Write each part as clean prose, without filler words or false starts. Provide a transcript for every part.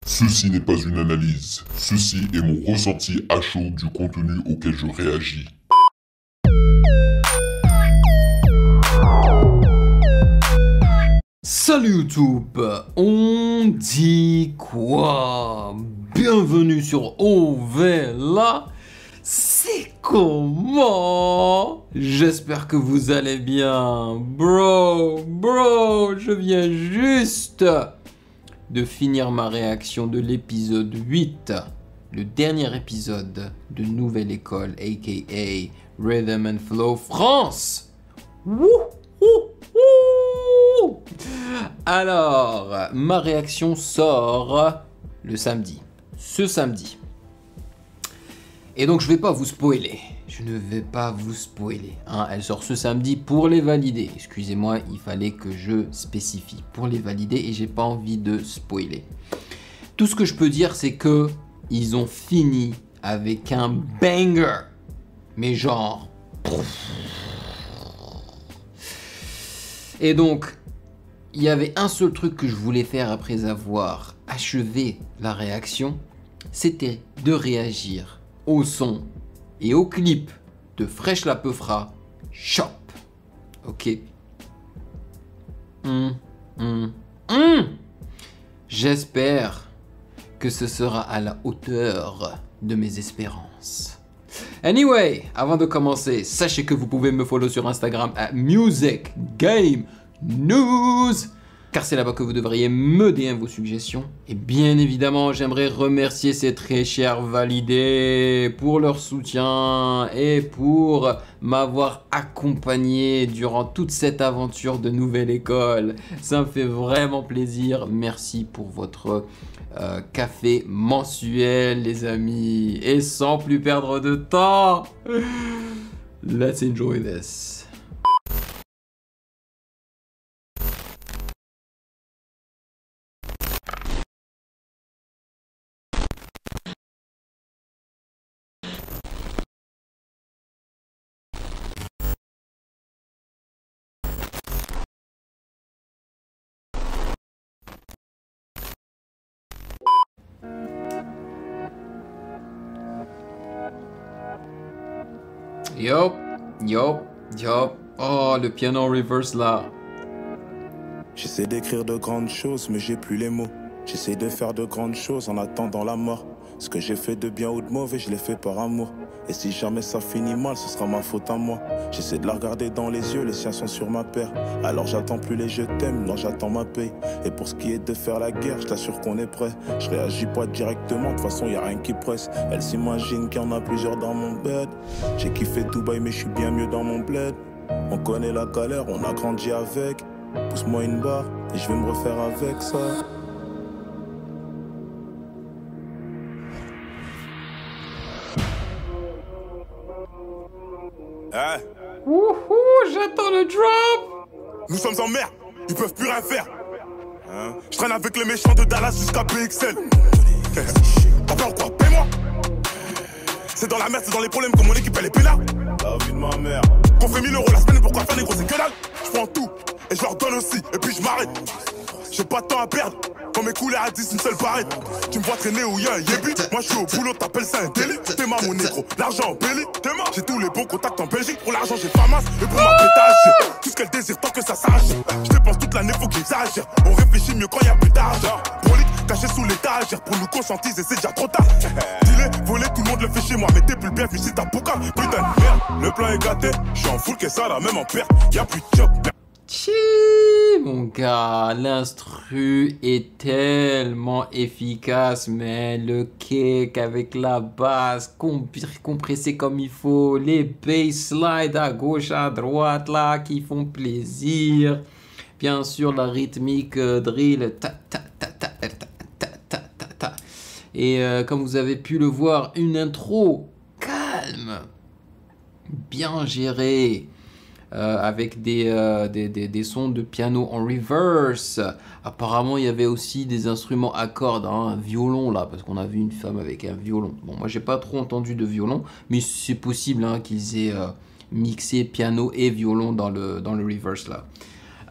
Ceci n'est pas une analyse, ceci est mon ressenti à chaud du contenu auquel je réagis. Salut YouTube, on dit quoi? Bienvenue sur Ovela. C'est comment? J'espère que vous allez bien. Bro, je viens juste de finir ma réaction de l'épisode 8, le dernier épisode de Nouvelle École, aka Rhythm and Flow France. Alors, ma réaction sort le samedi, ce samedi. Et donc je vais pas vous spoiler, je ne vais pas vous spoiler. Hein. Elle sort ce samedi pour les valider. Excusez-moi, il fallait que je spécifie pour les valider et j'ai pas envie de spoiler. Tout ce que je peux dire, c'est que ils ont fini avec un banger, mais genre. Et donc, il y avait un seul truc que je voulais faire après avoir achevé la réaction, c'était de réagir au son et au clip de Fresh La Peufra Shop. Ok. J'espère que ce sera à la hauteur de mes espérances. Anyway, avant de commencer, sachez que vous pouvez me follow sur Instagram à Music Game News, car c'est là-bas que vous devriez me DM vos suggestions. Et bien évidemment, j'aimerais remercier ces très chers validés pour leur soutien et pour m'avoir accompagné durant toute cette aventure de Nouvelle École. Ça me fait vraiment plaisir. Merci pour votre café mensuel, les amis. Et sans plus perdre de temps, let's enjoy this. Yup. Oh, le piano en reverse là. J'essaie d'écrire de grandes choses, mais j'ai plus les mots. J'essaie de faire de grandes choses en attendant la mort. Ce que j'ai fait de bien ou de mauvais, je l'ai fait par amour. Et si jamais ça finit mal, ce sera ma faute à moi. J'essaie de la regarder dans les yeux, les siens sont sur ma paire. Alors j'attends plus les je t'aime, non j'attends ma paye. Et pour ce qui est de faire la guerre, je t'assure qu'on est prêt. Je réagis pas directement, de toute façon y a rien qui presse. Elle s'imagine qu'il y en a plusieurs dans mon bed. J'ai kiffé Dubaï mais je suis bien mieux dans mon bled. On connaît la galère, on a grandi avec. Pousse-moi une barre et je vais me refaire avec ça. Hein? Wouhou, j'attends le drop. Nous sommes en mer, ils peuvent plus rien faire. Hein? Je traîne avec les méchants de Dallas jusqu'à PXL. Papa ou quoi? Paie-moi. C'est dans la merde, c'est dans les problèmes que mon équipe elle est pénale. La vie de ma mère. Qu'on fait 1000 € la semaine, pourquoi faire négro, c'est que dalle. Je prends tout et je leur donne aussi, et puis je m'arrête. J'ai pas de temps à perdre. Quand mes couleurs à 10, une seule barrette. Tu me vois traîner où y'a un yébi. Moi je suis au boulot, t'appelles ça un délit. T'es ma mon négro, l'argent en belly. J'ai tous les bons contacts en Belgique. Pour l'argent j'ai pas masse, et pour ma pétage j'ai tout ce qu'elle désire tant que ça s'arrache. Je dépense toute l'année, faut qu'ils exagèrent. On réfléchit mieux quand y'a plus d'argent. Prolique, caché sous l'étagère. Pour nous conscientiser, c'est déjà trop tard. Dis-les, voler, tout le monde le fait chez moi. Mais t'es plus le bienvenu si t'as Pouka. Putain de merde, le plan est gâté. Je suis en full que ça, là, même en perte. Y'a plus de job. Chi, mon gars, l'instru est tellement efficace, mais le kick avec la basse compressée comme il faut, les bass slides à gauche, à droite là qui font plaisir. Bien sûr, la rythmique drill, ta ta ta ta ta ta ta ta ta. Et comme vous avez pu le voir, une intro calme, bien gérée. Avec des sons de piano en reverse. Apparemment, il y avait aussi des instruments à cordes, hein, un violon là, parce qu'on a vu une femme avec un violon. Bon, moi, j'ai pas trop entendu de violon, mais c'est possible hein, qu'ils aient mixé piano et violon dans le reverse là.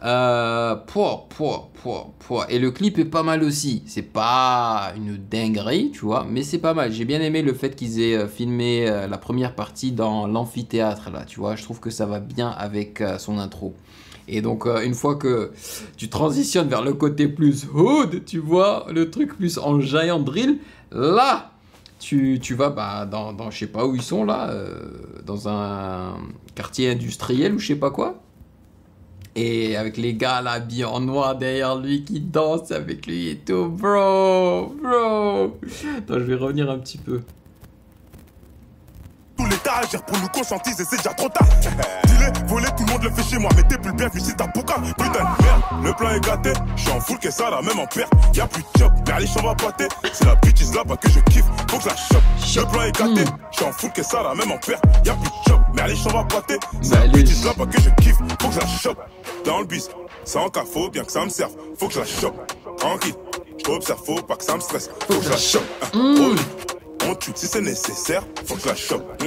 Et le clip est pas mal aussi. C'est pas une dinguerie, tu vois, mais c'est pas mal. J'ai bien aimé le fait qu'ils aient filmé la première partie dans l'amphithéâtre, là, tu vois. Je trouve que ça va bien avec son intro. Et donc, une fois que tu transitionnes vers le côté plus hood, tu vois, le truc plus en giant drill, là, tu vas dans je sais pas où ils sont, là, dans un quartier industriel ou je sais pas quoi. Et avec les gars là, habillés en noir derrière lui, qui dansent avec lui et tout. Bro. Attends, je vais revenir un petit peu. Tous l'État agir pour nous conscientiser, c'est déjà trop tard. Dis-le, voler, tout le monde le fait chez moi, mais t'es plus bienvenu si t'as pouca. Putain de merde, le plan est gâté. J'suis en full, qu'est-ce ça là, même en perte. Y'a plus de chop, Merlich on va pâter. C'est la bitch là-bas que je kiffe, faut que je la chope. Le plan est gâté, j'suis en full, qu'est-ce ça là, même en perte. Y'a plus de chop, Merlich on va pâter. C'est la bitch là-bas que je kiffe, faut que je la chope. Dans le bis, ça en cas, faut bien que ça me serve, faut que je la chope. Tranquille, j't'observe, faut pas que ça me stresse, faut que je la chope. On tue si c'est nécessaire, faut que je la chope.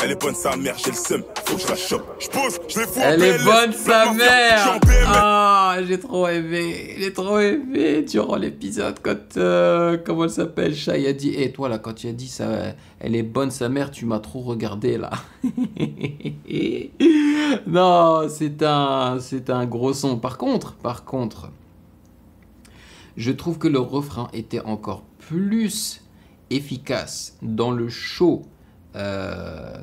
Elle est bonne sa mère, j'ai le seum, faut que je la chope. J'pose, je les fous. Elle est bonne sa mère. Ah, j'ai trop aimé durant l'épisode quand comment elle s'appelle, Shai a dit, toi là, quand tu as dit ça, elle est bonne sa mère, tu m'as trop regardé là. Non, c'est un gros son. Par contre, je trouve que le refrain était encore plus efficace dans le show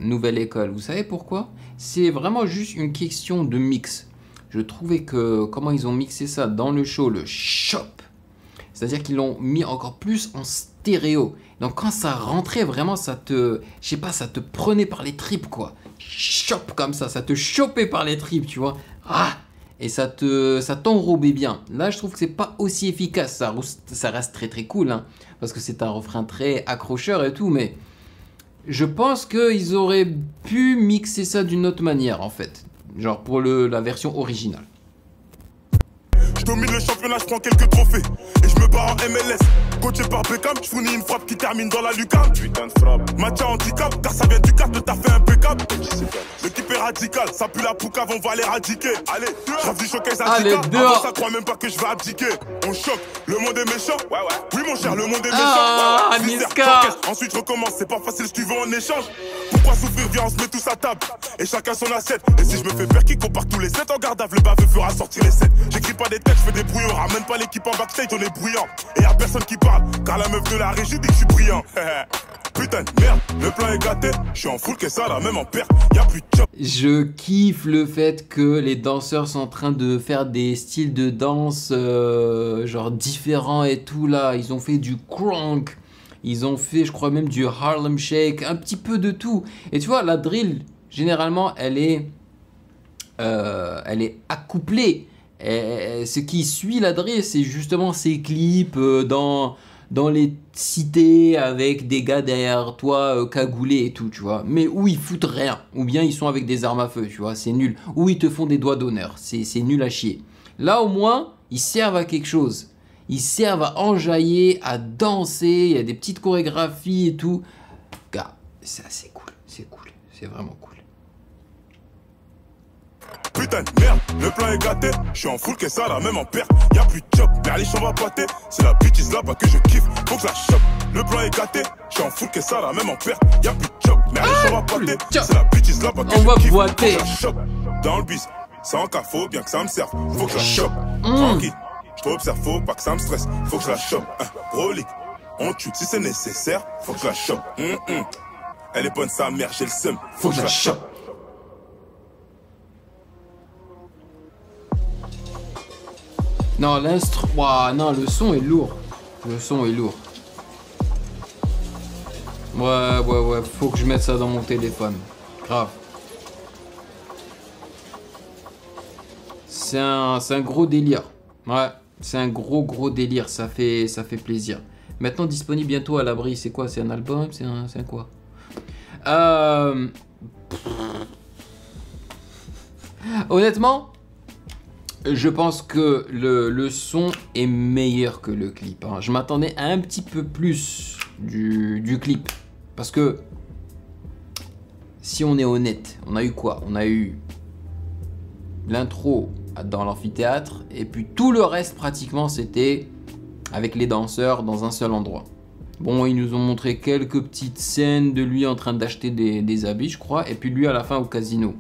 Nouvelle École. Vous savez pourquoi? C'est vraiment juste une question de mix. Je trouvais que comment ils ont mixé ça dans le show, le shop, c'est-à-dire qu'ils l'ont mis encore plus en stéréo. Donc quand ça rentrait vraiment, ça te, je sais pas, ça te prenait par les tripes quoi. Shop comme ça te chopait par les tripes, tu vois. Et ça t'enrobait bien. Là, je trouve que c'est pas aussi efficace. Ça reste très très cool, hein, parce que c'est un refrain très accrocheur et tout, mais je pense qu'ils auraient pu mixer ça d'une autre manière, en fait. Genre pour la version originale. Je domine le championnat, je prends quelques trophées. Et je me barre en MLS. Coaché par Beckham, je fournis une frappe qui termine dans la lucarne. Putain de frappe. Match à handicap, car ça vient du cadre, t'as fait impeccable. L'équipe est radicale, ça pue la poucave, on va l'éradiquer. Allez, j'rêve du showcase à allez, avant ça croit même pas que je vais abdiquer. On choque, le monde est méchant. Ouais. Oui mon cher, le monde est méchant. Niska. Ensuite je recommence, c'est pas facile si tu veux en échange. Pourquoi souffrir, viens on se met tous à table. Et chacun son assiette. Et si je me fais perquis, qu'on part tous les 7 en garde à le baveux fera sortir les 7. J'écris pas des textes, je fais des brouillons. Ramène pas l'équipe en backstage, on est bruyant. Et y'a personne qui parle, car la meuf de la régie dit que je suis brillant. Putain de merde, le plan est gâté. Je suis en full, qu'est-ce ça là, même en perte. Y'a plus de chop. Je kiffe le fait que les danseurs sont en train de faire des styles de danse genre différents et tout là. Ils ont fait du crunk, ils ont fait je crois même du Harlem Shake, un petit peu de tout. Et tu vois, la drill, généralement, elle est accouplée. Et ce qui suit la drill, c'est justement ces clips dans les cités avec des gars derrière toi cagoulés et tout, tu vois. Mais où ils foutent rien. Ou bien ils sont avec des armes à feu, tu vois. C'est nul. Ou ils te font des doigts d'honneur. C'est nul à chier. Là, au moins, ils servent à quelque chose. Ils servent à enjailler, à danser. Il y a des petites chorégraphies et tout. Gars, c'est assez cool. C'est cool. C'est vraiment cool. Putain de merde, le plan est gâté. Je suis en full, qu'est-ce ça là, même en perte. Y'a plus de chop, Merlich on va pâter. C'est la bitch là-bas que je kiffe, faut que je la chope. Le plan est gâté, je suis en full, qu'est-ce ça là, même en perte. Y'a plus de chop, Merlich on va pâter. C'est la bitch là-bas que je kiffe, faut que je la chope. Dans le bis, sans cas, faut bien que ça me serve, faut que je la chope. Tranquille, je t'observe, faut pas que ça me stresse, faut que je la chope. Brolique, on tue si c'est nécessaire, faut que je la chope. Elle est bonne sa mère, j'ai le seum, faut que je la chope. Non, l'instru... Wow, non, le son est lourd. Le son est lourd. Ouais. Faut que je mette ça dans mon téléphone. Grave. C'est un gros délire. Ouais, c'est un gros délire. Ça fait plaisir. Maintenant disponible bientôt à l'abri. C'est quoi? C'est un album? C'est un quoi? Honnêtement, je pense que le son est meilleur que le clip. Hein. Je m'attendais à un petit peu plus du clip. Parce que, si on est honnête, on a eu quoi? On a eu l'intro dans l'amphithéâtre. Et puis tout le reste, pratiquement, c'était avec les danseurs dans un seul endroit. Bon, ils nous ont montré quelques petites scènes de lui en train d'acheter des habits, je crois. Et puis lui, à la fin, au casino.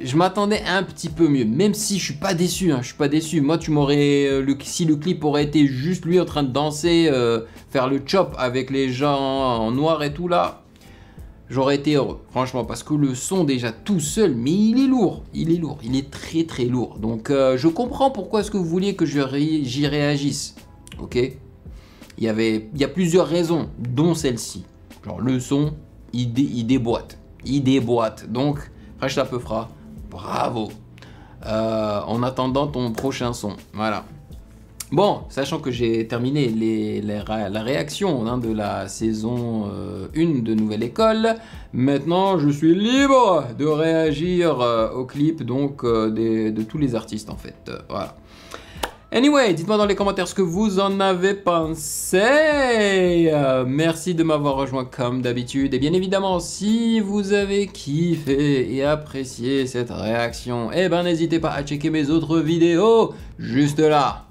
Je m'attendais un petit peu mieux, même si je suis pas déçu, hein, je suis pas déçu. Moi, tu m'aurais, si le clip aurait été juste lui en train de danser, faire le chop avec les gens en noir et tout là, j'aurais été heureux, franchement, parce que le son déjà tout seul, mais il est lourd, il est très très lourd. Donc je comprends pourquoi est-ce que vous vouliez que j'y réagisse, ok? Il y a plusieurs raisons, dont celle-ci. Genre le son, il déboîte, donc Fresh La Peufra. Bravo. En attendant ton prochain son. Voilà. Bon, sachant que j'ai terminé la réaction hein, de la saison 1 de Nouvelle École, maintenant je suis libre de réagir au clip donc, de tous les artistes en fait. Voilà. Anyway, dites-moi dans les commentaires ce que vous en avez pensé. Merci de m'avoir rejoint comme d'habitude. Et bien évidemment, si vous avez kiffé et apprécié cette réaction, eh ben n'hésitez pas à checker mes autres vidéos juste là.